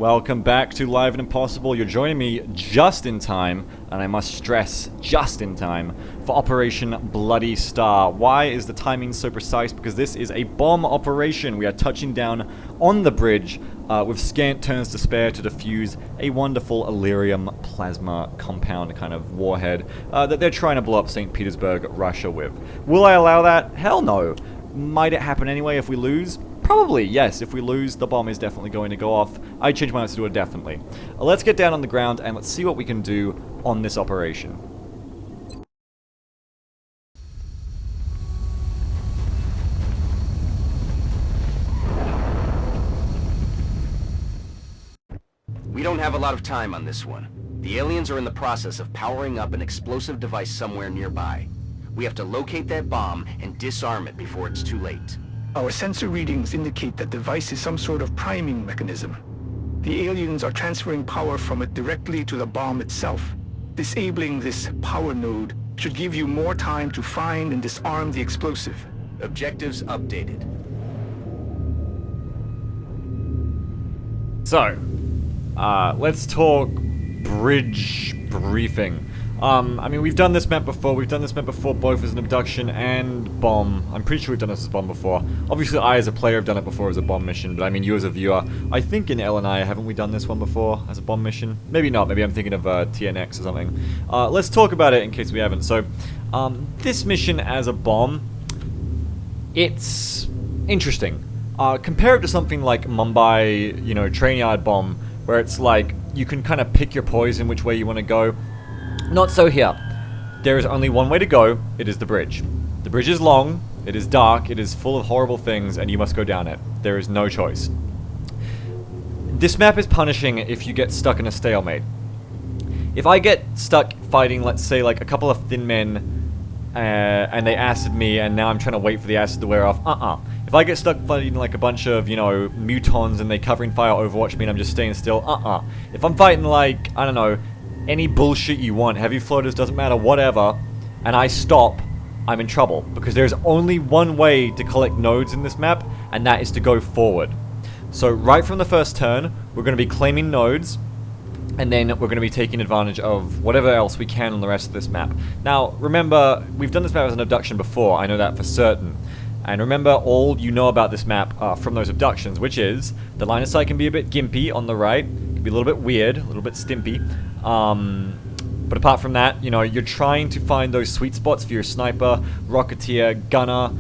Welcome back to Live and Impossible. You're joining me just in time, and I must stress, just in time, for Operation Bloody Star. Why is the timing so precise? Because this is a bomb operation. We are touching down on the bridge with scant turns to spare to defuse a wonderful Illyrium plasma compound kind of warhead that they're trying to blow up St. Petersburg, Russia with. Will I allow that? Hell no. Might it happen anyway if we lose? Probably, yes. If we lose, the bomb is definitely going to go off. I changed my answer to it, definitely. Let's get down on the ground and let's see what we can do on this operation. We don't have a lot of time on this one. The aliens are in the process of powering up an explosive device somewhere nearby. We have to locate that bomb and disarm it before it's too late. Our sensor readings indicate that the device is some sort of priming mechanism. The aliens are transferring power from it directly to the bomb itself. Disabling this power node should give you more time to find and disarm the explosive. Objectives updated. So, let's talk bridge briefing. I mean, we've done this map before. We've done this map before both as an abduction and bomb. I'm pretty sure we've done this as bomb before. Obviously, I as a player have done it before as a bomb mission, but I mean, you as a viewer. I think in LNI, haven't we done this one before as a bomb mission? Maybe not. Maybe I'm thinking of TNX or something. Let's talk about it in case we haven't. So, this mission as a bomb, it's interesting. Compare it to something like Mumbai, you know, train yard bomb, where it's like, you can kind of pick your poison which way you want to go. Not so here. There is only one way to go. It is the bridge. The bridge is long, it is dark, it is full of horrible things, and you must go down it. There is no choice. This map is punishing if you get stuck in a stalemate. If I get stuck fighting, let's say, like a couple of thin men, and they acid me, and now I'm trying to wait for the acid to wear off, If I get stuck fighting like a bunch of, you know, mutons and they covering fire Overwatch me and I'm just staying still, If I'm fighting like, I don't know, any bullshit you want, heavy floaters, doesn't matter, whatever, and I stop, I'm in trouble. Because there's only one way to collect nodes in this map, and that is to go forward. So right from the first turn, we're going to be claiming nodes, and then we're going to be taking advantage of whatever else we can on the rest of this map. Now, remember, we've done this map as an abduction before, I know that for certain. And remember all you know about this map from those abductions, which is, the line of sight can be a bit gimpy on the right, can be a little bit weird, a little bit stimpy. But apart from that, you know, you're trying to find those sweet spots for your sniper, rocketeer, gunner,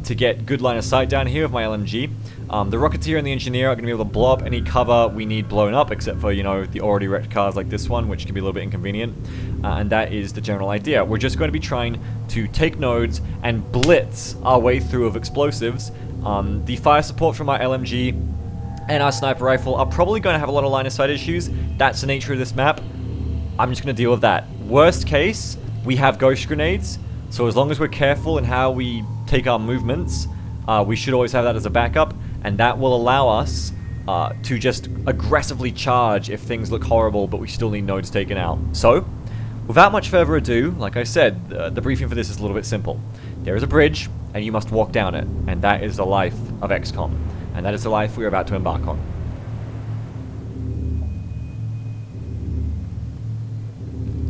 to get good line of sight down here with my LMG. The rocketeer and the engineer are going to be able to blow up any cover we need blown up, except for, you know, the already wrecked cars like this one, which can be a little bit inconvenient. And that is the general idea. We're just going to be trying to take nodes and blitz our way through of explosives. The fire support from our LMG and our sniper rifle are probably going to have a lot of line of sight issues. That's the nature of this map. I'm just going to deal with that. Worst case, we have ghost grenades. So as long as we're careful in how we take our movements, we should always have that as a backup. And that will allow us to just aggressively charge if things look horrible, but we still need nodes taken out. So, without much further ado, like I said, the briefing for this is a little bit simple. There is a bridge, and you must walk down it. And that is the life of XCOM. And that is the life we are about to embark on.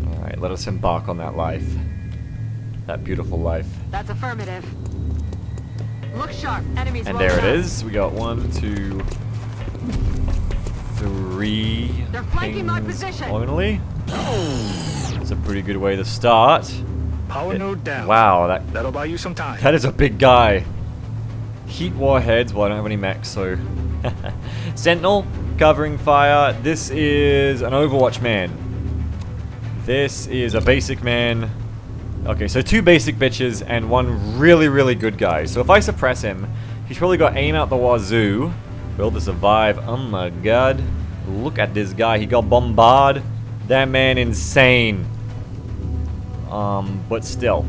Alright, let us embark on that life. That beautiful life. That's affirmative. Look sharp. Enemies. And there it is. We got 1, 2, 3. They're flanking my position. Only. That's a pretty good way to start. Power node down. Wow, That'll buy you some time. that is a big guy. Heat warheads. Well, I don't have any mechs, so. Sentinel covering fire. This is an Overwatch man. This is a basic man. Okay, so 2 basic bitches and 1 really, really good guy. So if I suppress him, he's probably got aim out the wazoo. Will to survive. Oh my god. Look at this guy. He got bombarded. That man insane. But still.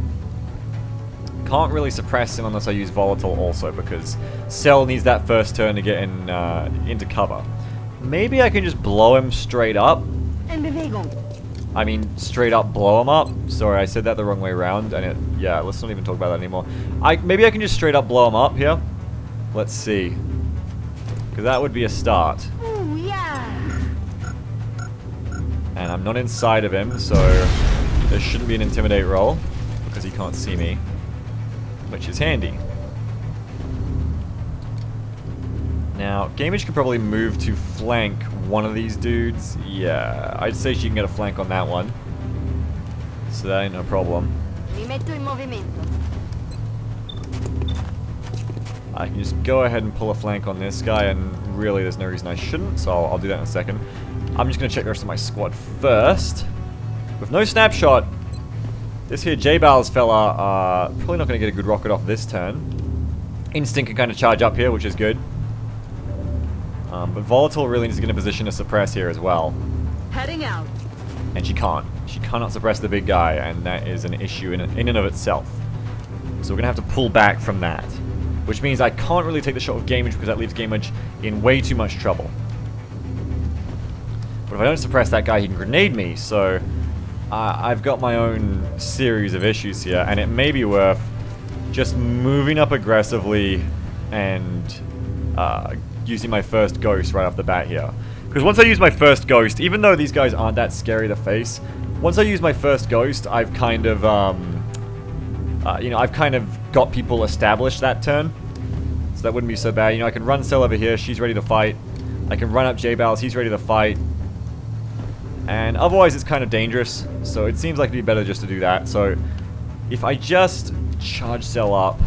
Can't really suppress him unless I use volatile also, because Cell needs that first turn to get into cover. Maybe I can just blow him straight up. I mean, straight up blow him up. Sorry, I said that the wrong way around. And yeah, let's not even talk about that anymore. Maybe I can just straight up blow him up here. Let's see. Because that would be a start. Ooh, yeah. And I'm not inside of him, so there shouldn't be an intimidate roll, because he can't see me, which is handy. Now, Gamage could probably move to flank one of these dudes. Yeah, I'd say she can get a flank on that one. So that ain't no problem. Mi metto in movimento. I can just go ahead and pull a flank on this guy, and really there's no reason I shouldn't, so I'll do that in a second. I'm just going to check the rest of my squad first. With no snapshot, this here J-Bals fella, probably not going to get a good rocket off this turn. Instinct can kind of charge up here, which is good. But Volatile really needs to get in a position to suppress here as well. Heading out. And she can't. She cannot suppress the big guy, and that is an issue in and of itself. So we're going to have to pull back from that. Which means I can't really take the shot with Gamage because that leaves Gamage in way too much trouble. But if I don't suppress that guy, he can grenade me, so I've got my own series of issues here, and it may be worth just moving up aggressively and using my first ghost right off the bat here. Because once I use my first ghost, even though these guys aren't that scary to face, once I use my first ghost, I've kind of, I've kind of got people established that turn. So that wouldn't be so bad. You know, I can run Cell over here, she's ready to fight. I can run up J-Bals, he's ready to fight. And otherwise it's kind of dangerous, so it seems like it'd be better just to do that. So if I just charge Cell up,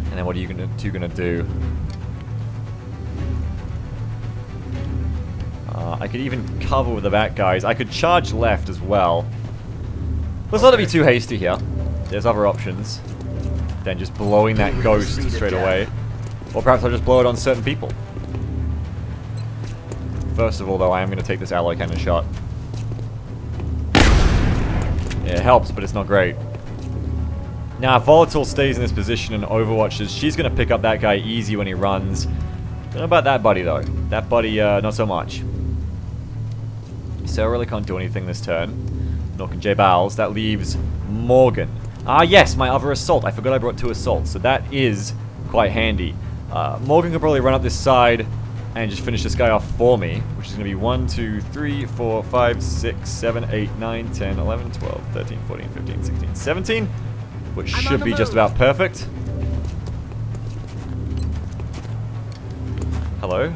and then what are you two gonna do? I could even cover with the back guys. I could charge left as well. Let's not be too hasty here. There's other options than just blowing that ghost straight away. Or perhaps I'll just blow it on certain people. First of all, though, I am going to take this alloy cannon shot. Yeah, it helps, but it's not great. Now, if Volatile stays in this position and overwatches, she's going to pick up that guy easy when he runs. Don't know about that buddy, though. That buddy, not so much. So I really can't do anything this turn. Nor can J-Bals. That leaves Morgan. Ah, yes, my other assault. I forgot I brought 2 assaults, so that is quite handy. Morgan could probably run up this side and just finish this guy off for me, which is going to be 1, 2, 3, 4, 5, 6, 7, 8, 9, 10, 11, 12, 13, 14, 15, 16, 17, which should be just about perfect. Hello?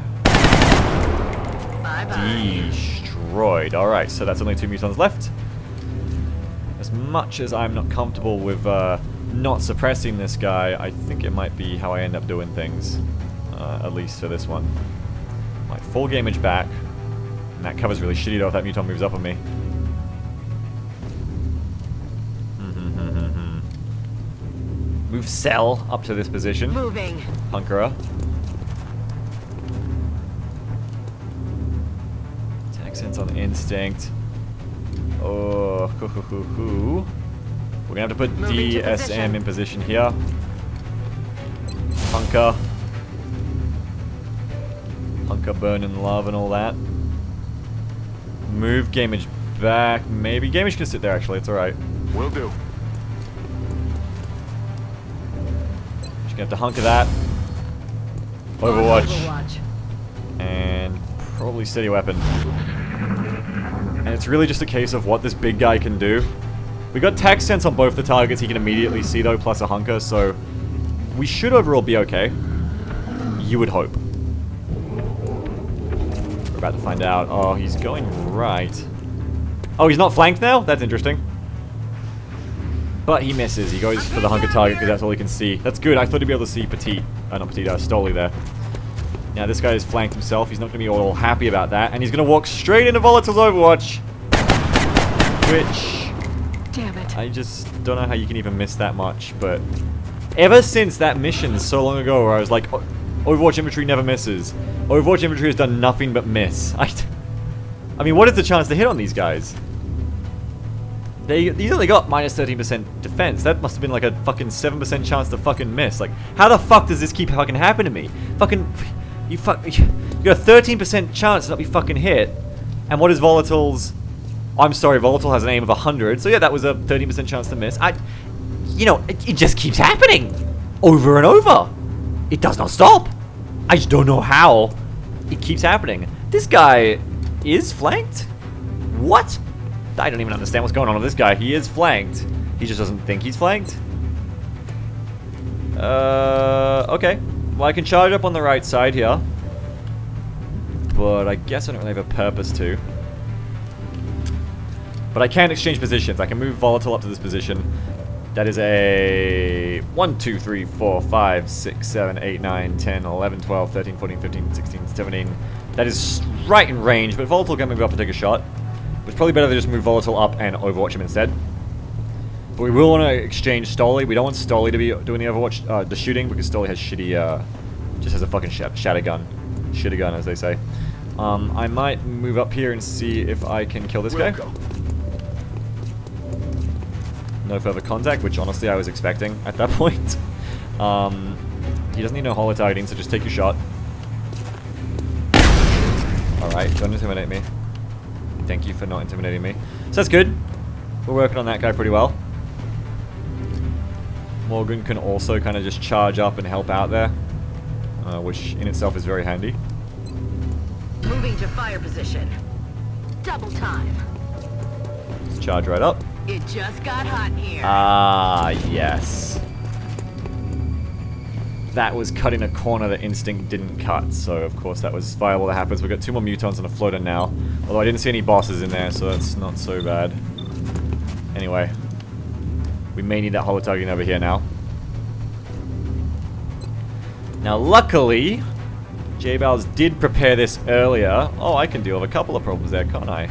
Bye-bye. Destroyed. Alright, so that's only 2 mutons left. As much as I'm not comfortable with not suppressing this guy, I think it might be how I end up doing things. At least for this one. My full Gamage back. And that cover's really shitty though if that muton moves up on me. Move Cell up to this position. Moving. Hunkerer. Attack sense on instinct. Oh, we're gonna have to put DSM in position here. Hunker. Hunker, burn in love and all that. Move Gamage back. Maybe Gamage can sit there actually, it's alright. Will do. Just gonna have to hunker that. Overwatch. Overwatch. And probably steady weapon. And it's really just a case of what this big guy can do. We got tack sense on both the targets he can immediately see though, plus a hunker, so we should overall be okay. You would hope. We're about to find out. Oh, he's going right. Oh, he's not flanked now? That's interesting. But he misses. He goes for the hunker target because that's all he can see. That's good. I thought he'd be able to see Petite. Not Petite, Stoli there. Now this guy has flanked himself. He's not going to be all happy about that. And he's going to walk straight into Volatile's Overwatch. Which... Damn it. I just don't know how you can even miss that much. But ever since that mission so long ago where I was like, Overwatch infantry never misses. Overwatch infantry has done nothing but miss. I mean, what is the chance to hit on these guys? These only got minus 13% defense. That must have been like a fucking 7% chance to fucking miss. Like, how the fuck does this keep fucking happening to me? You got a 13% chance to not be fucking hit. And what is Volatile's... I'm sorry, Volatile has an aim of 100. So yeah, that was a 13% chance to miss. You know, it just keeps happening. Over and over. It does not stop. I just don't know how it keeps happening. This guy is flanked? What? I don't even understand what's going on with this guy. He is flanked. He just doesn't think he's flanked. Okay. Well, I can charge up on the right side here. But I guess I don't really have a purpose to. But I can exchange positions. I can move Volatile up to this position. That is a 1, 2, 3, 4, 5, 6, 7, 8, 9, 10, 11, 12, 13, 14, 15, 16, 17. That is right in range, but Volatile can move up and take a shot. It's probably better to just move Volatile up and Overwatch him instead. But we will want to exchange Stoli. We don't want Stoli to be doing the Overwatch, the shooting, because Stoli has shitty, just has a fucking shatter gun. Shitter gun, as they say. I might move up here and see if I can kill this guy. No further contact, which honestly I was expecting at that point. He doesn't need no holo targeting, so just take your shot. Alright, don't intimidate me. Thank you for not intimidating me. So that's good. We're working on that guy pretty well. Morgan can also kind of just charge up and help out there, which in itself is very handy. Moving to fire position. Double time. Let's charge right up. It just got hot here. Ah, yes. That was cutting a corner that Instinct didn't cut, so of course that was viable to happen. So we've got 2 more mutons and a floater now. Although I didn't see any bosses in there, so that's not so bad. Anyway. We may need that holo targeting over here now. Now luckily, J-Bowers did prepare this earlier. Oh, I can deal with a couple of problems there, can't I?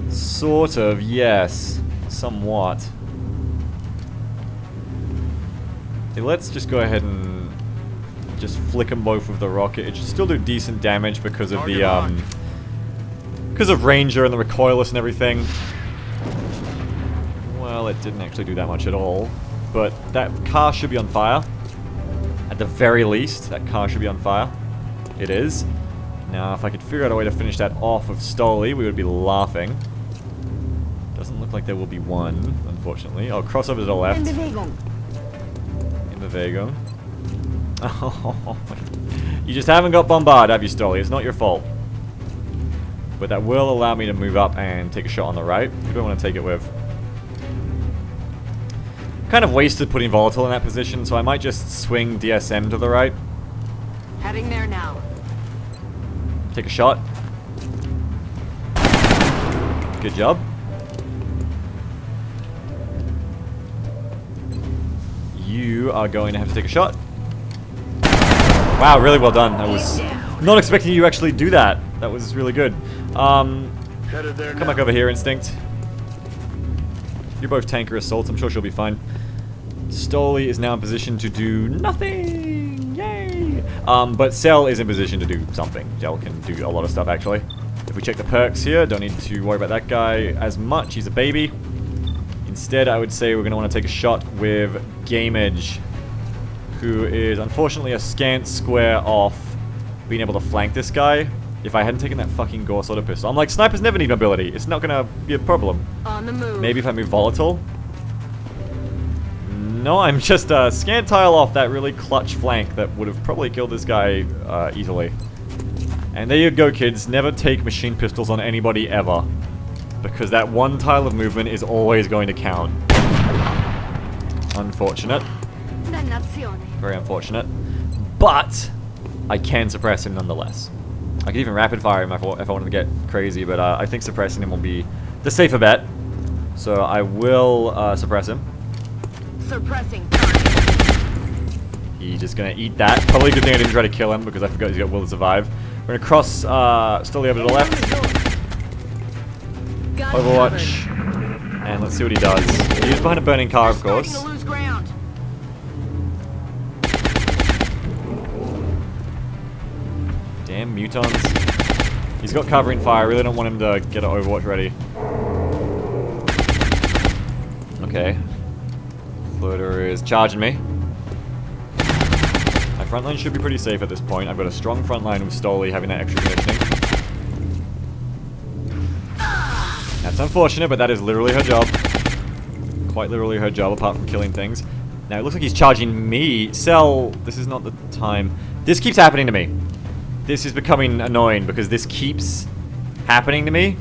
Sort of, yes. Somewhat. Hey, let's just go ahead and just flick them both with the rocket. It should still do decent damage because of the, because of Ranger and the recoilless and everything. Well, it didn't actually do that much at all. But that car should be on fire. At the very least, that car should be on fire. It is. Now, if I could figure out a way to finish that off of Stoli, we would be laughing. Doesn't look like there will be one, unfortunately. Oh, crossover to the left. In the Vagon. Oh, you just haven't got bombarded, have you, Stoli? It's not your fault. But that will allow me to move up and take a shot on the right. Who do I want to take it with? Kind of wasted putting Volatile in that position, so I might just swing DSM to the right. Heading there now. Take a shot. Good job. You are going to have to take a shot. Wow, really well done. I was not expecting you to actually do that. That was really good. Come back over here, Instinct. You're both tanker assaults. I'm sure she'll be fine. Stoli is now in position to do nothing. Yay! But Cell is in position to do something. Cell can do a lot of stuff, actually. If we check the perks here, don't need to worry about that guy as much. He's a baby. Instead, I would say we're going to want to take a shot with Game Edge, who is unfortunately a scant square off being able to flank this guy. If I hadn't taken that fucking Gore Sorter pistol. I'm like, snipers never need mobility. It's not going to be a problem. On the move. Maybe if I move Volatile. No, I'm just a scant tile off that really clutch flank that would have probably killed this guy easily. And there you go, kids. Never take machine pistols on anybody ever. Because that one tile of movement is always going to count. Unfortunate. Very unfortunate. But I can suppress him nonetheless. I could even rapid fire him if I wanted to get crazy, but I think suppressing him will be the safer bet. So I will suppress him. Suppressing. He's just gonna eat that. Probably a good thing I didn't try to kill him because I forgot he's got will to survive. We're gonna cross Stoli over to the left. Overwatch. And let's see what he does. He's behind a burning car, of course. Damn mutons. He's got covering fire. I really don't want him to get an Overwatch ready. Okay. Floater is charging me. My front line should be pretty safe at this point. I've got a strong front line with Stoli having that extra conditioning. That's unfortunate, but that is literally her job. Quite literally her job, apart from killing things. Now, it looks like he's charging me. Cell, this is not the time. This keeps happening to me. This is becoming annoying because this keeps happening to me.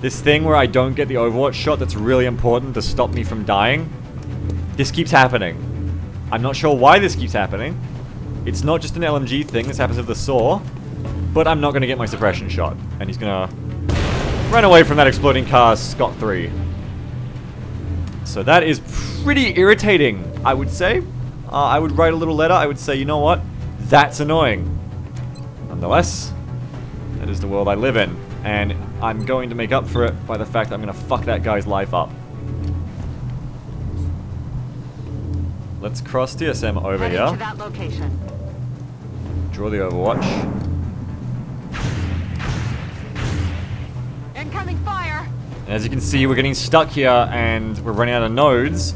This thing where I don't get the Overwatch shot that's really important to stop me from dying. This keeps happening. I'm not sure why this keeps happening. It's not just an LMG thing. This happens with the saw. But I'm not going to get my suppression shot. And he's going to run away from that exploding car scot-free. So that is pretty irritating, I would say. I would write a little letter. I would say, you know what? That's annoying. Nonetheless, that is the world I live in. And I'm going to make up for it by the fact that I'm going to fuck that guy's life up. Let's cross DSM over Heading here. to that location. Draw the Overwatch. Incoming fire. And as you can see, we're getting stuck here and we're running out of nodes.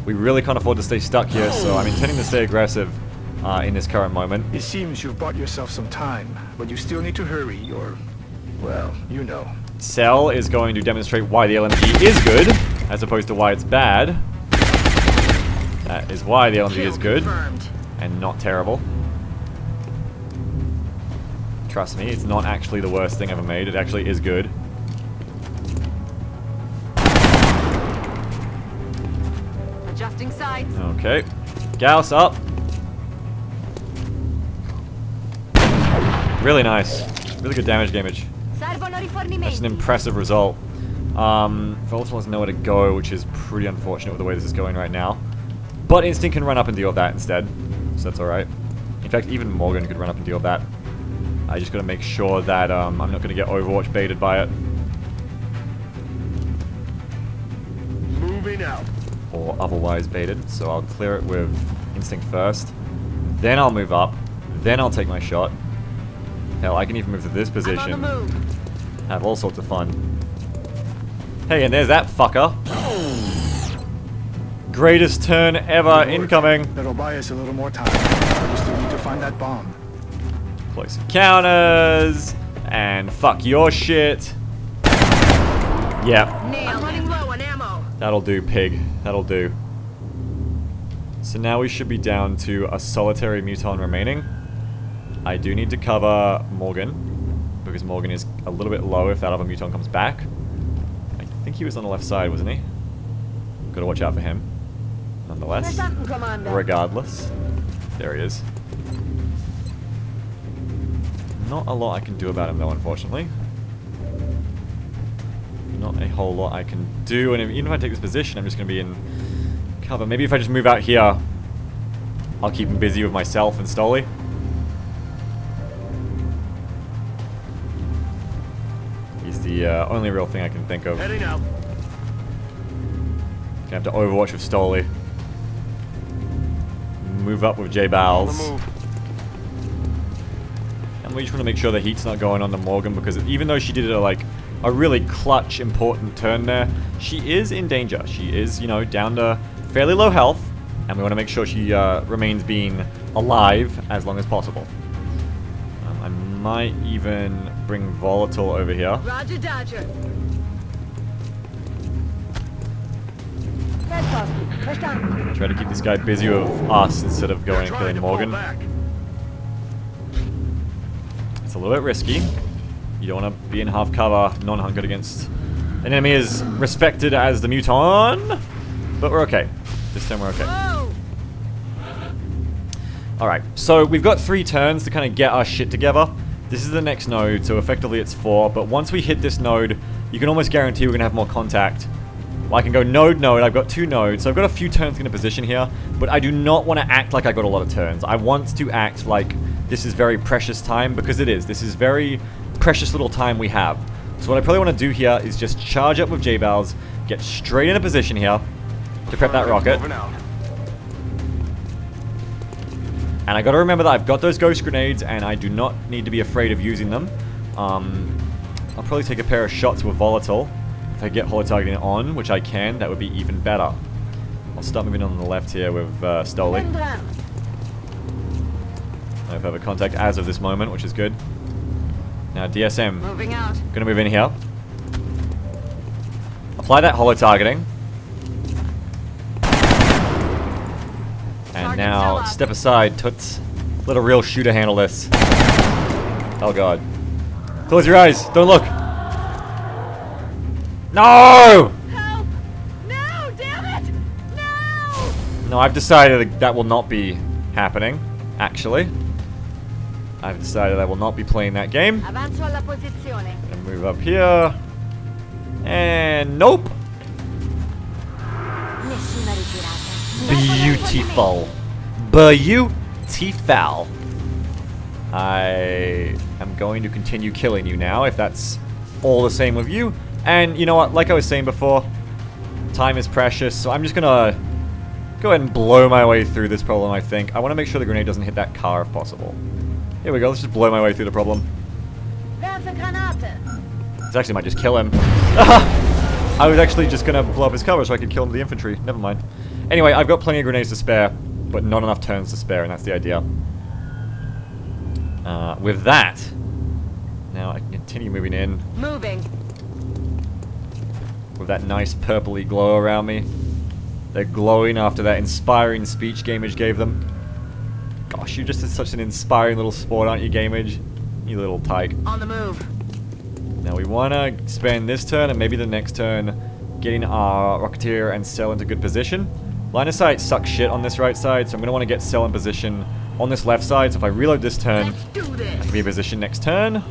We really can't afford to stay stuck here, so I'm intending to stay aggressive in this current moment. It seems you've bought yourself some time, but you still need to hurry or, well, you know. Cell is going to demonstrate why the LMG is good, as opposed to why it's bad. That is why the LMG Kill is good, confirmed. and not terrible. Trust me, it's not actually the worst thing ever made, it actually is good. Adjusting sights. Okay. Gauss up. Really nice. Really good damage. That's an impressive result. Volatile doesn't know where to go, which is pretty unfortunate with the way this is going right now. But Instinct can run up and deal with that instead, so that's alright. In fact, even Morgan could run up and deal with that. I just gotta make sure that I'm not gonna get Overwatch baited by it. Moving out. Or otherwise baited, so I'll clear it with Instinct first. Then I'll move up. Then I'll take my shot. Hell, I can even move to this position. I'm on the move. Have all sorts of fun. Hey, and there's that fucker. Greatest turn ever incoming. That'll buy us a little more time. We still need to find that bomb. Close encounters. And fuck your shit. Yep. I'm running low on ammo. That'll do, pig. That'll do. So now we should be down to a solitary muton remaining. I do need to cover Morgan, because Morgan is a little bit low if that other muton comes back. I think he was on the left side, wasn't he? Gotta watch out for him. Nonetheless, regardless. There he is. Not a lot I can do about him though, unfortunately. Not a whole lot I can do, and even if I take this position, I'm just gonna be in cover. Maybe if I just move out here, I'll keep him busy with myself and Stoli. He's the only real thing I can think of. Heading out. Gonna have to Overwatch with Stoli. Move up with J-Bals. And we just want to make sure the heat's not going on to Morgan, because even though she did a really clutch, important turn there, she is in danger. She is, you know, down to fairly low health, and we want to make sure she remains being alive as long as possible. I might even bring Volatile over here. Roger, Dodger. Try to keep this guy busy with us instead of going and killing Morgan. It's a little bit risky. You don't want to be in half cover, non-hunkered against an enemy as respected as the Muton. But we're okay. This time we're okay. Alright, so we've got 3 turns to kind of get our shit together. This is the next node, so effectively it's 4. But once we hit this node, you can almost guarantee we're going to have more contact. I can go node, I've got 2 nodes, so I've got a few turns in a position here, but I do not want to act like I got a lot of turns. I want to act like this is very precious time, because it is. This is very precious little time we have. So what I probably want to do here is just charge up with J-Bals, get straight in a position here to prep that rocket. And I gotta remember that I've got those ghost grenades, and I do not need to be afraid of using them. I'll probably take a pair of shots with Volatile. If I get holo targeting on, which I can, that would be even better. I'll start moving on the left here with Stoli. I have a contact as of this moment, which is good. Now DSM. Moving out. Gonna move in here. Apply that holo targeting. And now step aside, toots. Let a real shooter handle this. Oh god. Close your eyes. Don't look. No! Help! No! Damn it! No! No, I've decided that will not be happening, actually. I've decided I will not be playing that game. Avanzo alla posizione. And move up here. And nope. Nessuna ritirata. Beautiful. Beautiful. I am going to continue killing you now, if that's all the same with you. And you know what, like I was saying before, time is precious, so I'm just gonna go ahead and blow my way through this problem, I think. I want to make sure the grenade doesn't hit that car if possible. Here we go, let's just blow my way through the problem. This actually might just kill him. I was actually just gonna blow up his cover so I could kill him with the infantry. Never mind. Anyway, I've got plenty of grenades to spare, but not enough turns to spare, and that's the idea. With that, now I can continue moving in. Moving. With that nice purpley glow around me. They're glowing after that inspiring speech Gamage gave them. Gosh, you're just such an inspiring little sport, aren't you, Gamage? You little tyke. On the move. Now we want to spend this turn and maybe the next turn getting our Rocketeer and Cell into good position. Line of sight sucks shit on this right side, so I'm going to want to get Cell in position on this left side. So if I reload this turn, Let's do I this. can be in position next turn.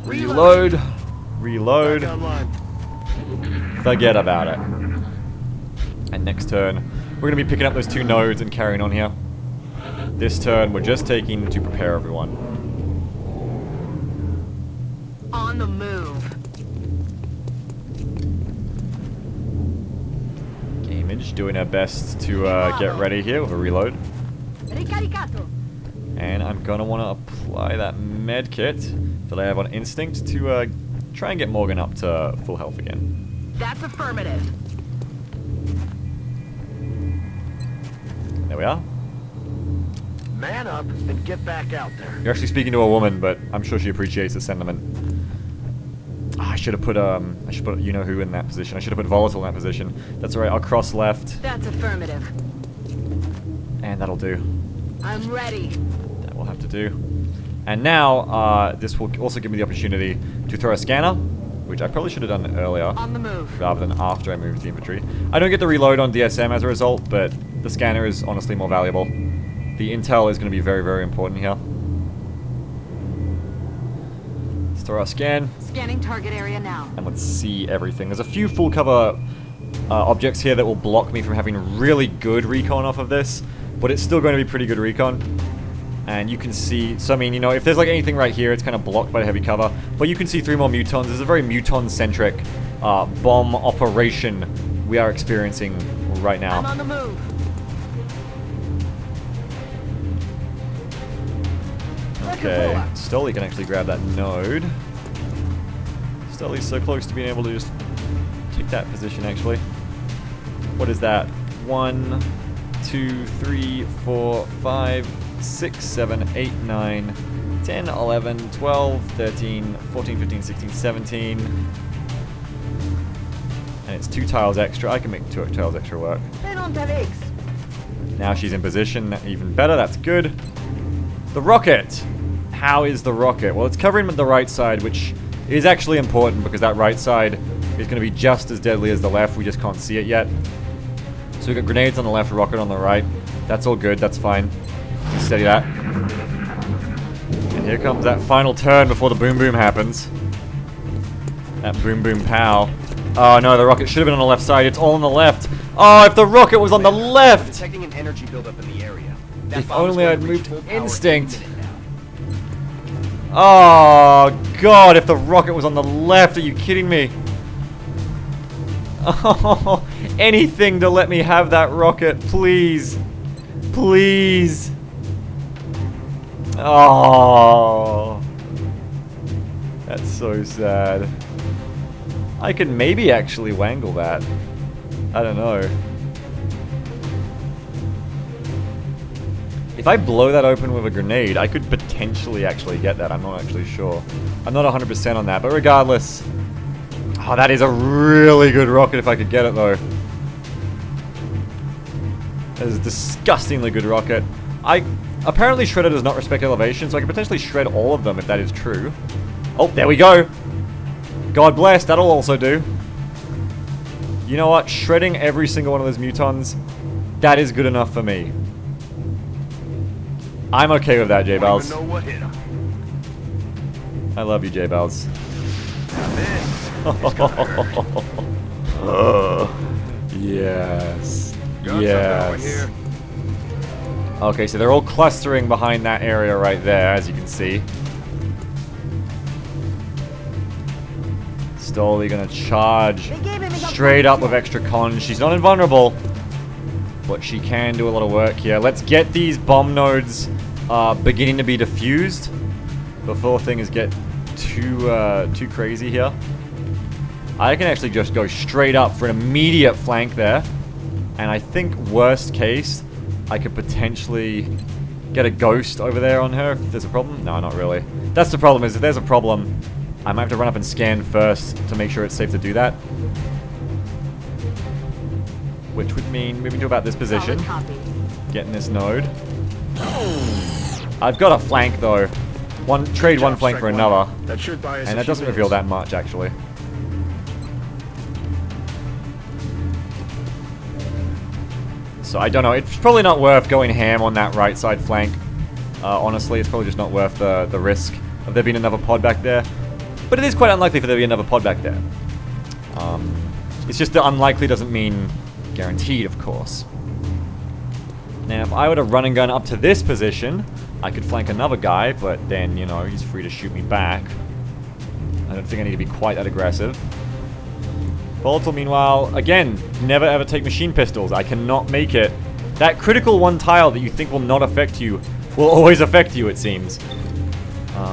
Reload. Reload. Forget about it. And next turn, we're going to be picking up those 2 nodes and carrying on here. This turn, we're just taking to prepare everyone. On the move. Gamage doing our best to get ready here with a reload. Ricaricato. And I'm going to want to apply that med kit that I have on instinct to try and get Morgan up to full health again. That's affirmative. There we are. Man up and get back out there. You're actually speaking to a woman, but I'm sure she appreciates the sentiment. Oh, I should put you know who in that position. I should have put Volatile in that position. That's alright, I'll cross left. That's affirmative. And that'll do. I'm ready. That will have to do. And now, this will also give me the opportunity to throw a scanner, which I probably should have done earlier, On the move. rather than after I moved the infantry. I don't get the reload on DSM as a result, but the scanner is honestly more valuable. The intel is going to be very, very important here. Let's throw our scan, Scanning target area now. and let's see everything. There's a few full cover objects here that will block me from having really good recon off of this, but it's still going to be pretty good recon. And you can see, so I mean, you know, if there's like anything right here, it's kind of blocked by the heavy cover. But you can see 3 more mutons. There's a very muton-centric bomb operation we are experiencing right now. I'm on the move. Okay, Stoli can actually grab that node. Stoli's so close to being able to just take that position, actually. What is that? 1, 2, 3, 4, 5, 6, 7, 8, 9, 10, 11, 12, 13, 14, 15, 16, 17. And it's 2 tiles extra. I can make 2 tiles extra work. Now she's in position, even better, that's good. The rocket! How is the rocket? Well, it's covering the right side, which is actually important because that right side is going to be just as deadly as the left. We just can't see it yet. So we've got grenades on the left, rocket on the right. That's all good, that's fine. Steady that. And here comes that final turn before the boom boom happens. That boom boom pow. Oh no, the rocket should have been on the left side. It's all on the left. Oh, if the rocket was on the left! Detecting an energy buildup in the area. If only I'd moved instinct. Oh god, if the rocket was on the left, are you kidding me? Oh, anything to let me have that rocket, please. Please. Oh. That's so sad. I could maybe actually wangle that. I don't know. If I blow that open with a grenade, I could potentially actually get that. I'm not actually sure. I'm not 100% on that, but regardless. Oh, that is a really good rocket if I could get it, though. That is a disgustingly good rocket. Apparently Shredder does not respect elevation, so I could potentially shred all of them if that is true. Oh, there we go. God bless, that'll also do. You know what? Shredding every single one of those mutons, that is good enough for me. I'm okay with that, J-Bells. Don't even know what hit him. I love you, J-Bells. Yes. Yes. Okay, so they're all clustering behind that area right there, as you can see. Slowly gonna charge straight up with extra con. She's not invulnerable, but she can do a lot of work here. Let's get these bomb nodes beginning to be diffused before things get too crazy here. I can actually just go straight up for an immediate flank there. And I think worst case, I could potentially get a ghost over there on her if there's a problem. No, not really. That's the problem, is if there's a problem, I might have to run up and scan first to make sure it's safe to do that. Which would mean moving to about this position. Getting this node. I've got a flank though. Trade one flank for another. That should buy us And a that few doesn't reveal minutes. that much actually. So I don't know, it's probably not worth going ham on that right side flank. Honestly, it's probably just not worth the risk of there being another pod back there. But it is quite unlikely for there to be another pod back there. It's just that unlikely doesn't mean guaranteed, of course. Now, if I were to run and gun up to this position, I could flank another guy, but then, you know, he's free to shoot me back. I don't think I need to be quite that aggressive. Volatile, meanwhile, again, never ever take machine pistols. I cannot make it. That critical one tile that you think will not affect you will always affect you, it seems.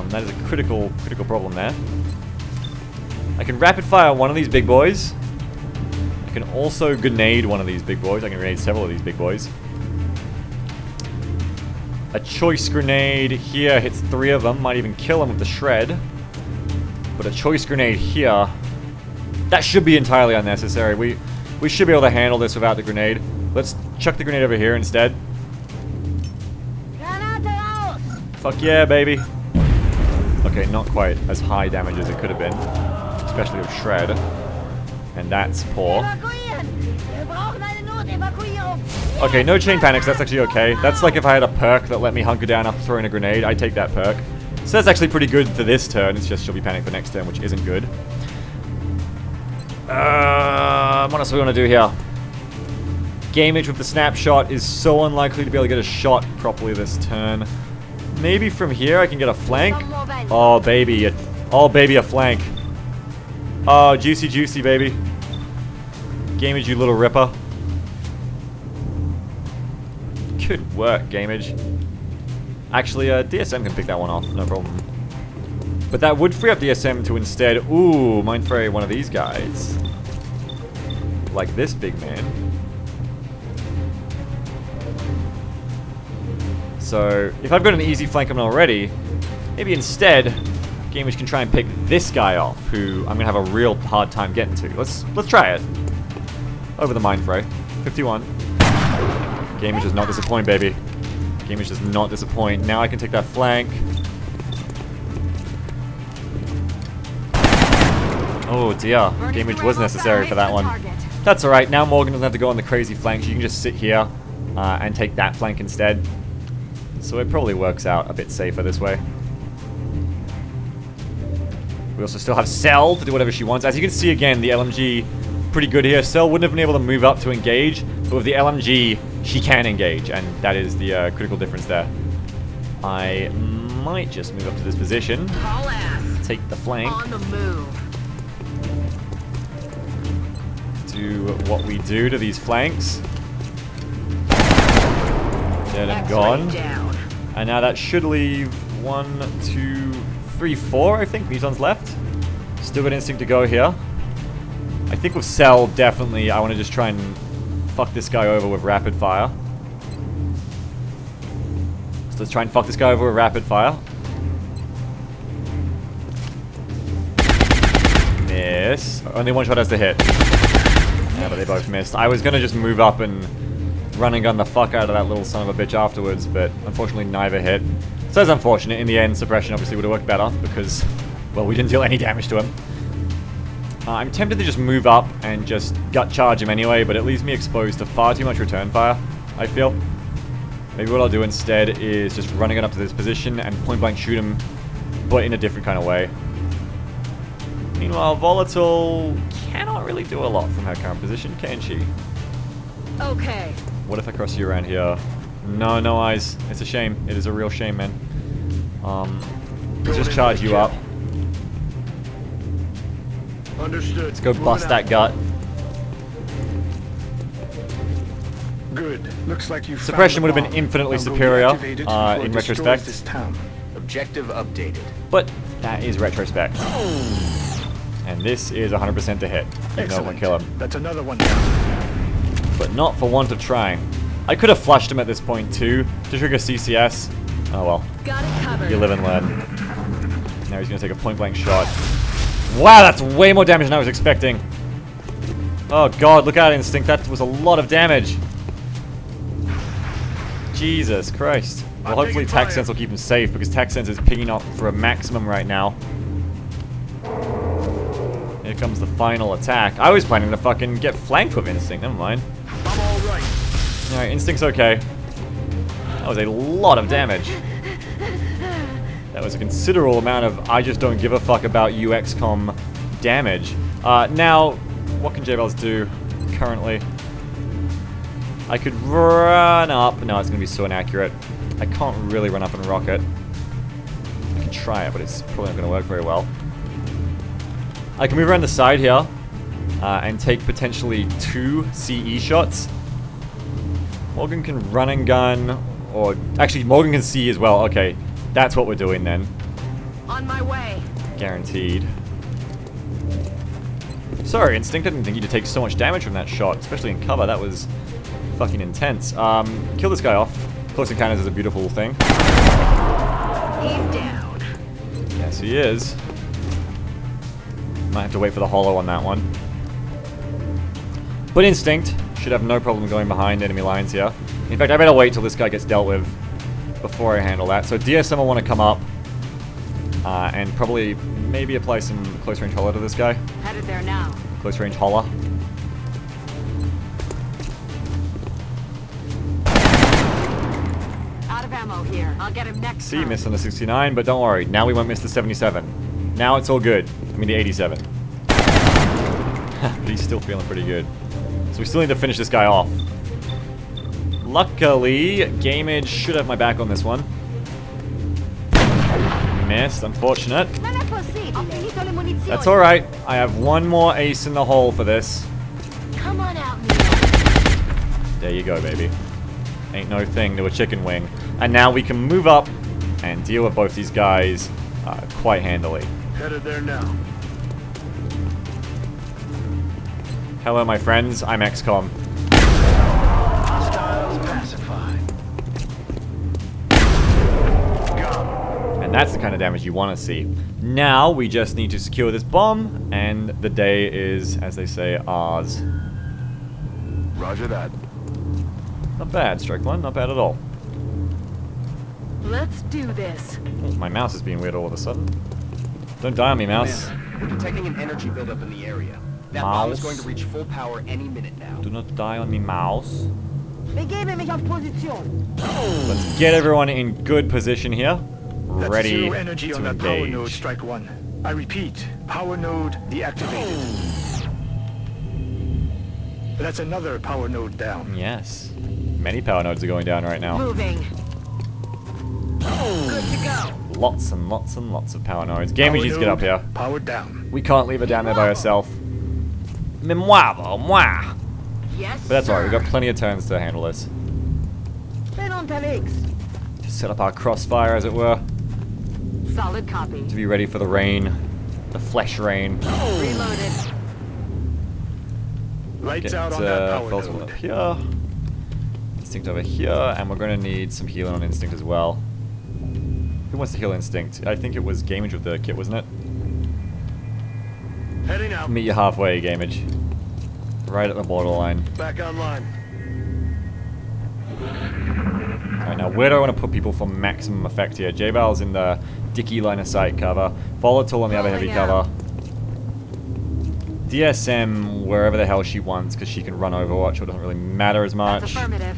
That is a critical problem there. I can rapid fire one of these big boys. I can also grenade one of these big boys. I can grenade several of these big boys. A choice grenade here hits 3 of them. Might even kill them with the shred. But a choice grenade here, that should be entirely unnecessary. We should be able to handle this without the grenade. Let's chuck the grenade over here instead. Fuck yeah, baby. Okay, not quite as high damage as it could have been. Especially with shred. And that's poor. Okay, no chain panics, that's actually okay. That's like if I had a perk that let me hunker down after throwing a grenade, I'd take that perk. So that's actually pretty good for this turn, it's just she'll be panicked the next turn, which isn't good. What else do we want to do here? Gameage with the snapshot is so unlikely to be able to get a shot properly this turn. Maybe from here I can get a flank. Oh baby, a flank. Oh, juicy juicy baby. Gameage, you little ripper. Good work, Gameage. Actually, DSM can pick that one off, no problem. But that would free up DSM to instead, ooh, mind fray one of these guys. Like this big man. So, if I've got an easy flank on already, maybe instead, Gameage can try and pick this guy off, who I'm gonna have a real hard time getting to. Let's try it. Over the mind fray. 51. Gameage does not disappoint, baby. Gameage does not disappoint. Now I can take that flank. Oh dear, Gameage was necessary for that one. That's alright, now Morgan doesn't have to go on the crazy flank. She can just sit here and take that flank instead. So it probably works out a bit safer this way. We also still have Cell to do whatever she wants. As you can see again, the LMG pretty good here. Cell wouldn't have been able to move up to engage, but with the LMG, she can engage, and that is the critical difference there. I might just move up to this position. Take the flank. On the move. Do what we do to these flanks. Dead and gone. And now that should leave 1, 2, 3, 4, I think, mutons left. Still got instinct to go here. I think with Cell, definitely, I want to just try and fuck this guy over with rapid fire. So let's try and fuck this guy over with rapid fire. Miss. Only one shot has to hit. Yeah, but they both missed. I was going to just move up and run and gun the fuck out of that little son of a bitch afterwards, but unfortunately neither hit. So it's unfortunate. In the end, suppression obviously would have worked better because, well, we didn't deal any damage to him. I'm tempted to just move up and just gut charge him anyway, but it leaves me exposed to far too much return fire, I feel. Maybe what I'll do instead is just running it up to this position and point blank shoot him, but in a different kind of way. Meanwhile, Volatile cannot really do a lot from her current position, can she? Okay. What if I cross you around here? No, no eyes. It's a shame. It is a real shame, man. Let's just charge you up. Understood. Let's go bust that gut. Good. Looks like you Suppression found would the have been bomb. infinitely Now go superior deactivate it before it in destroys retrospect. This town. Objective updated. But that is retrospect. And this is 100% to hit. You know we'll kill him. That's another one down. But not for want of trying. I could have flushed him at this point too, to trigger CCS. Oh well. Got it covered. You live and learn. Now he's going to take a point blank shot. Wow, that's way more damage than I was expecting. Oh god, look at Instinct. That was a lot of damage. Jesus Christ. Well, hopefully Tac Sense will keep him safe, because Tac Sense is pinging up for a maximum right now. Here comes the final attack. I was planning to fucking get flanked with Instinct. Never mind. I'm all right. Alright, Instinct's okay. That was a lot of damage. That was a considerable amount of I just don't give a fuck about you XCOM damage. Now, what can J-Bells do currently? I could run up. No, it's going to be so inaccurate. I can't really run up and rocket. I can try it, but it's probably not going to work very well. I can move around the side here and take potentially 2 CE shots. Morgan can run and gun, or actually Morgan can see as well. Okay, that's what we're doing then. On my way. Guaranteed. Sorry, Instinct, I didn't think you'd take so much damage from that shot, especially in cover. That was fucking intense. Kill this guy off. Close encounters is a beautiful thing. He's down. Yes, he is. Might have to wait for the holo on that one. But Instinct should have no problem going behind enemy lines here. In fact, I better wait till this guy gets dealt with before I handle that. So DSM will want to come up and probably maybe apply some close range holler to this guy. Headed there now. Close range holler. Out of ammo here. I'll get him next See, time. missed on the 69, but don't worry. Now we won't miss the 77. Now it's all good. I mean the 87. But he's still feeling pretty good. So we still need to finish this guy off. Luckily, Gameage should have my back on this one. Missed, unfortunate. That's alright. I have one more ace in the hole for this. Come on out, Mia. There you go, baby. Ain't no thing to a chicken wing. And now we can move up and deal with both these guys quite handily. Headed there now. Hello, my friends. I'm XCOM. Hostiles pacified. Got him. And that's the kind of damage you want to see. Now we just need to secure this bomb, and the day is, as they say, ours. Roger that. Not bad, Strike One. Not bad at all. Let's do this. Oh, my mouse is being weird all of a sudden. Don't die on me, mouse. Commander, we're detecting an energy buildup in the area. That bomb is going to reach full power any minute now. Do not die on me, mouse. Begebe mich auf Position. Let's get everyone in good position here. That's Ready zero energy to on that power node, engage. Strike One. I repeat, power node deactivated. That's another power node down. Yes. Many power nodes are going down right now. Moving. Good to go. Lots and lots and lots of power nodes. Gamage needs to get up here. Power down. We can't leave her down there by herself. Me muevo, moi. Yes, But that's alright, we've sir. got plenty of turns to handle this. Ben unterwegs. Just set up our crossfire, as it were, Solid copy. to be ready for the rain. The flesh rain. Reloaded. Lights Get out on that power Veltman node. up here. Instinct over here, and we're going to need some healing on Instinct as well. Who wants to heal Instinct? I think it was Gamage with the kit, wasn't it? Heading out. Meet you halfway, Gamage. Right at the borderline. Back online. Alright, now where do I want to put people for maximum effect here? J-Bal's in the Dicky line of sight cover. Volatile on the other heavy Rolling out. cover. DSM wherever the hell she wants, because she can run Overwatch, so it doesn't really matter as much. That's affirmative.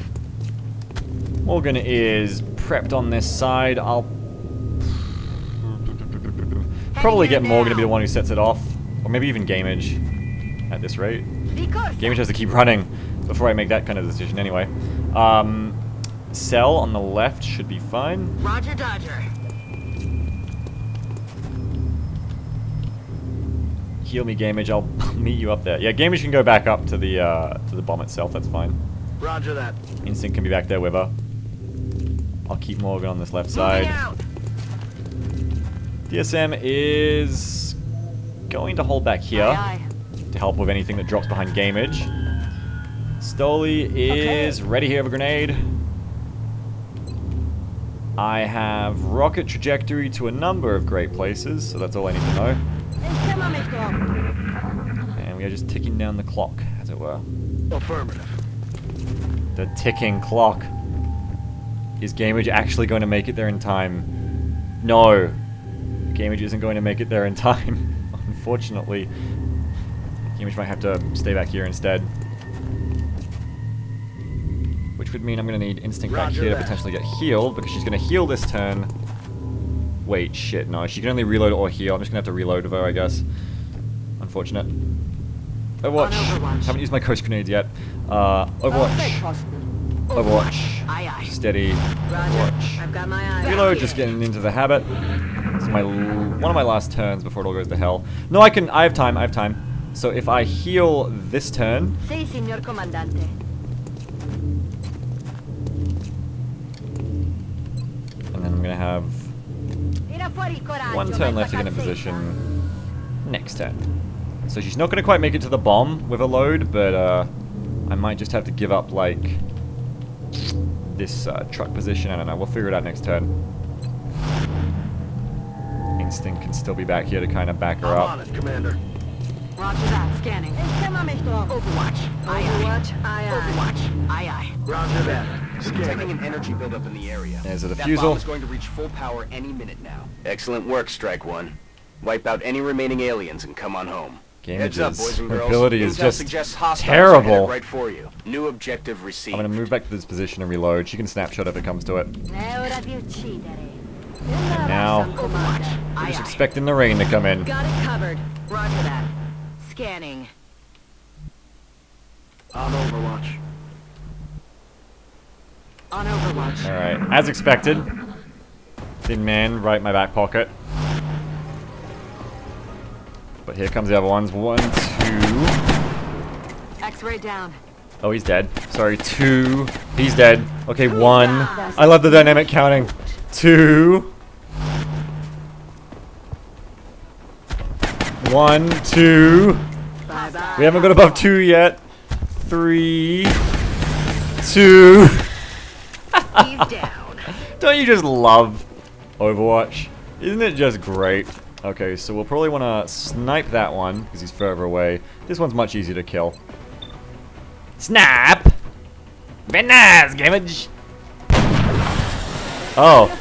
Morgan is prepped on this side. I'll probably get Morgan to be the one who sets it off. Or maybe even Gamage at this rate. Gamage has to keep running before I make that kind of decision anyway. Cell on the left should be fine. Roger Dodger. Heal me, Gamage. I'll meet you up there. Yeah, Gamage can go back up to the bomb itself. That's fine. Roger that. Instinct can be back there with her. I'll keep Morgan on this left Moving side. out. DSM is going to hold back here Aye, to help with anything that drops behind Gamage. Stoli is ready here with a grenade. I have rocket trajectory to a number of great places, so that's all I need to know. And we are just ticking down the clock, as it were. Affirmative. The ticking clock. Is Gamage actually going to make it there in time? No. Gamage isn't going to make it there in time. Unfortunately. Gamage might have to stay back here instead. Which would mean I'm going to need Instinct back Roger here to that. potentially get healed, because she's going to heal this turn. Wait, shit, no. She can only reload or heal. I'm just going to have to reload with her, I guess. Unfortunate. Overwatch. Overwatch. Haven't used my coast grenades yet. Overwatch. Overwatch. Aye, aye. Steady. Roger. Overwatch. I've got my eye. Reload, just getting into the habit. It's one of my last turns before it all goes to hell. No, I have time. So if I heal this turn, Si, señor comandante. and then I'm gonna have Tira fuori il coraggio, one turn left to get in mentre position next turn. So she's not gonna quite make it to the bomb with a load, but I might just have to give up like this truck position. I don't know. We'll figure it out next turn. Instinct can still be back here to kind of back her I'm up. on it, Commander. Roger that. Scanning. Overwatch. Aye, aye. Aye, aye. Overwatch. Aye, aye. Roger that. Detecting Scanning. an energy buildup in the area. There's a That defusal. bomb is going to reach full power any minute now. Excellent work, Strike One. Wipe out any remaining aliens and come on home. Heads up, boys Gamage's and girls. ability is Intel just suggests hostiles are terrible. headed right for you. New objective received. I'm gonna move back to this position and reload. She can snapshot if it comes to it. È ora di uccidere. And now, Overwatch. we're Aye, just aye. expecting the rain to come in. Got it covered. Roger that. Scanning. On Overwatch. On Overwatch. Alright, as expected. Thin man right in my back pocket. But here comes the other ones. 1, 2. X-ray down. Oh, he's dead. Sorry, 2. He's dead. Okay, 1. I love the dynamic counting. 2. 1, 2. Bye-bye. We haven't got above 2 yet. 3. 2. He's down. Don't you just love Overwatch? Isn't it just great? Okay, so we'll probably want to snipe that one, because he's further away. This one's much easier to kill. Snap! Very nice, Gamage! Oh,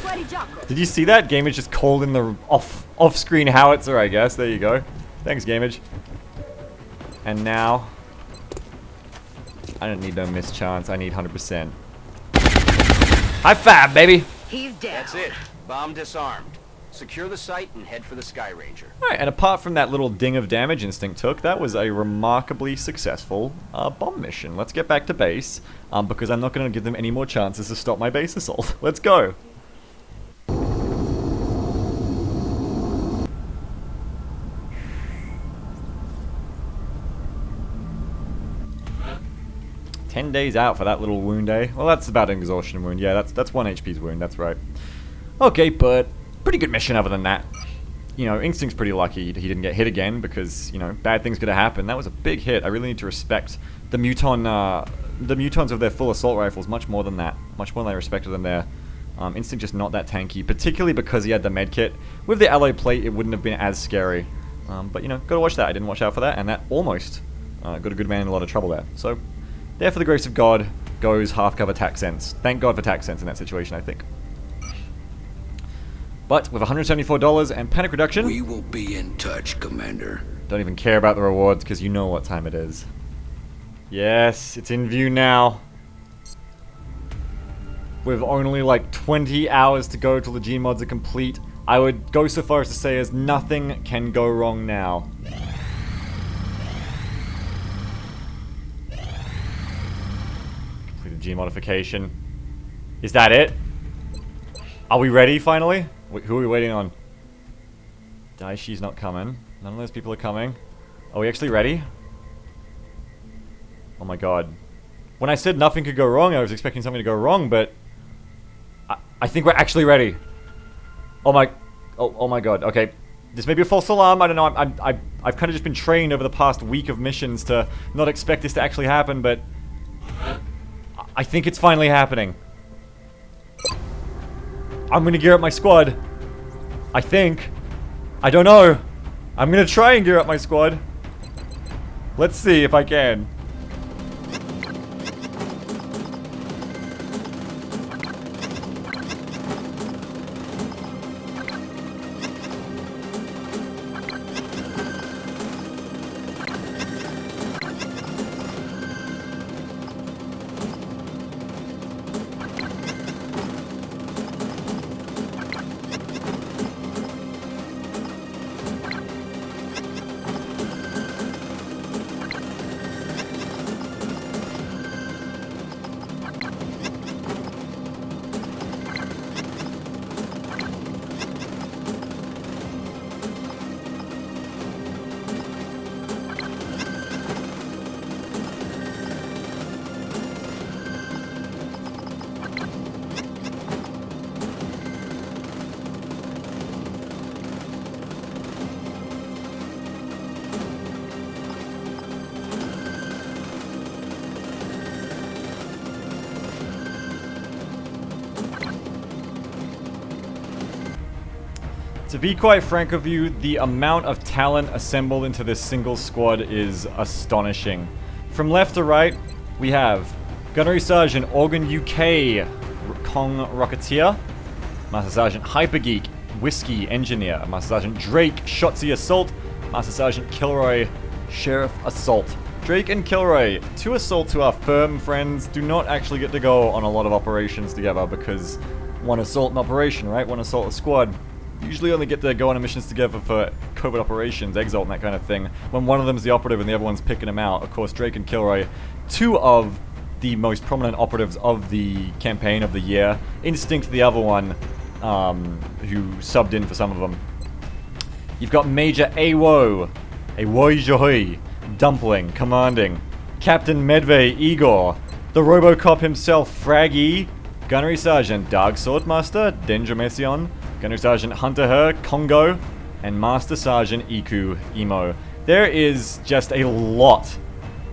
did you see that? Gamage just called in the off-screen howitzer, I guess. There you go. Thanks, Gamage. And now, I don't need no mischance. I need 100%. High five, baby! He's down. That's it. Bomb disarmed. Secure the site and head for the Sky Ranger. Alright, and apart from that little ding of damage Instinct took, that was a remarkably successful bomb mission. Let's get back to base, because I'm not going to give them any more chances to stop my base assault. Let's go! "10 days out for that little wound, eh?" Well, that's about an exhaustion wound. Yeah, that's 1 HP's wound, that's right. Okay, but pretty good mission other than that. You know, Instinct's pretty lucky he didn't get hit again because, you know, bad things could have happened. That was a big hit. I really need to respect the Mutons with their full assault rifles much more than that. Much more than I respected them there. Instinct just not that tanky, particularly because he had the med kit. With the alloy plate, it wouldn't have been as scary. But, you know, gotta watch that. I didn't watch out for that, and that almost got a good man in a lot of trouble there. So, there for the grace of God goes half-cover tac sense. Thank God for tac sense in that situation, I think. But with $174 and panic reduction, We will be in touch, Commander. Don't even care about the rewards because you know what time it is. Yes, it's in view now. With only like 20 hours to go till the G mods are complete, I would go so far as to say as nothing can go wrong now. Completed G modification. Is that it? Are we ready finally? Wait, who are we waiting on? Daishi's not coming. None of those people are coming. Are we actually ready? Oh my god. When I said nothing could go wrong, I was expecting something to go wrong, but I think we're actually ready. Oh my god. Okay. This may be a false alarm. I don't know. I've kind of just been trained over the past week of missions to not expect this to actually happen, but I think it's finally happening. I'm gonna gear up my squad. I think. I don't know. I'm gonna try and gear up my squad. Let's see if I can. To be quite frank with you, the amount of talent assembled into this single squad is astonishing. From left to right, we have Gunnery Sergeant Organ UK, Kong Rocketeer, Master Sergeant Hypergeek, Whiskey Engineer, Master Sergeant Drake, Shotzi Assault, Master Sergeant Kilroy, Sheriff Assault. Drake and Kilroy, two assaults who are firm friends, do not actually get to go on a lot of operations together because one assault an operation, right? One assault a squad. Usually only get to go on missions together for covert operations, EXALT and that kind of thing, when one of them's the operative and the other one's picking him out. Of course, Drake and Kilroy, two of the most prominent operatives of the campaign of the year. Instinct, the other one, who subbed in for some of them. You've got Major Awo, Awoijohoi, Dumpling, commanding. Captain Medvey Igor, the Robocop himself, Fraggy, Gunnery Sergeant Dark Swordmaster, Dendramesion, Gunnery Sergeant Hunter Her, Congo, and Master Sergeant Iku, Emo. There is just a lot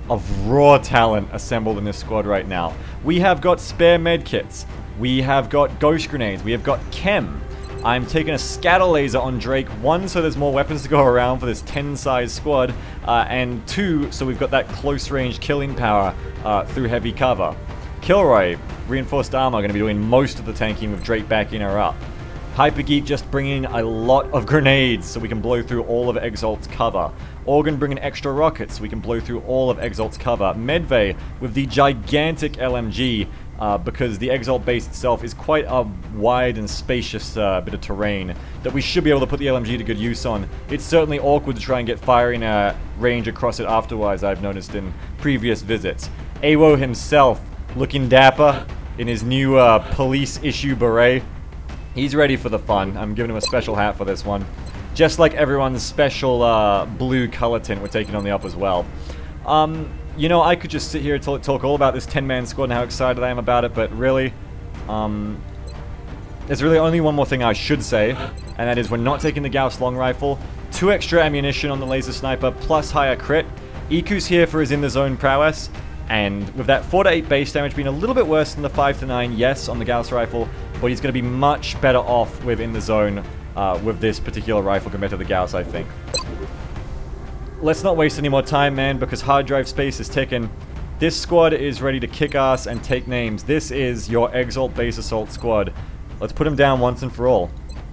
of raw talent assembled in this squad right now. We have got spare medkits, we have got ghost grenades, we have got chem. I'm taking a scatter laser on Drake, one, so there's more weapons to go around for this 10-size squad, and two, so we've got that close-range killing power through heavy cover. Kilroy, reinforced armor, going to be doing most of the tanking with Drake backing her up. Hypergeek just bringing a lot of grenades so we can blow through all of EXALT's cover. Organ bringing extra rockets so we can blow through all of EXALT's cover. Medvey with the gigantic LMG because the EXALT base itself is quite a wide and spacious bit of terrain that we should be able to put the LMG to good use on. It's certainly awkward to try and get firing range across it afterwards, I've noticed in previous visits. Awo himself looking dapper in his new police issue beret. He's ready for the fun. I'm giving him a special hat for this one. Just like everyone's special blue color tint we're taking on the up as well. You know, I could just sit here and talk all about this 10-man squad and how excited I am about it, but really, there's really only one more thing I should say, and that is we're not taking the Gauss long rifle, 2 extra ammunition on the laser sniper, plus higher crit. Iku's here for his in-the-zone prowess, and with that 4 to 8 base damage being a little bit worse than the 5 to 9, yes, on the Gauss rifle, but he's going to be much better off with in the zone with this particular rifle compared to the Gauss, I think. Let's not waste any more time, man, because hard drive space is ticking. This squad is ready to kick ass and take names. This is your EXALT base assault squad. Let's put him down once and for all.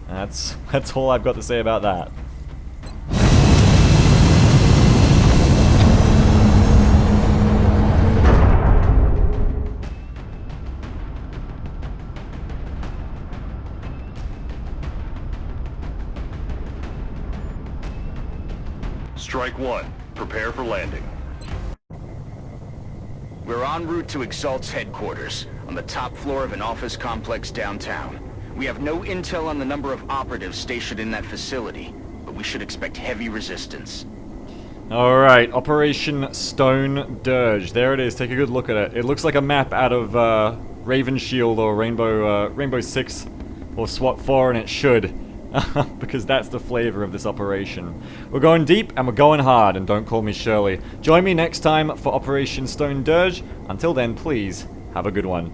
That's all I've got to say about that. Pacific 1, prepare for landing. We're en route to EXALT's headquarters, on the top floor of an office complex downtown. We have no intel on the number of operatives stationed in that facility, but we should expect heavy resistance. Alright, Operation Stone Dirge. There it is, take a good look at it. It looks like a map out of Raven Shield or Rainbow 6 or SWAT 4, and it should. Because that's the flavor of this operation. We're going deep and we're going hard, and don't call me Shirley. Join me next time for Operation Stone Dirge. Until then, please, have a good one.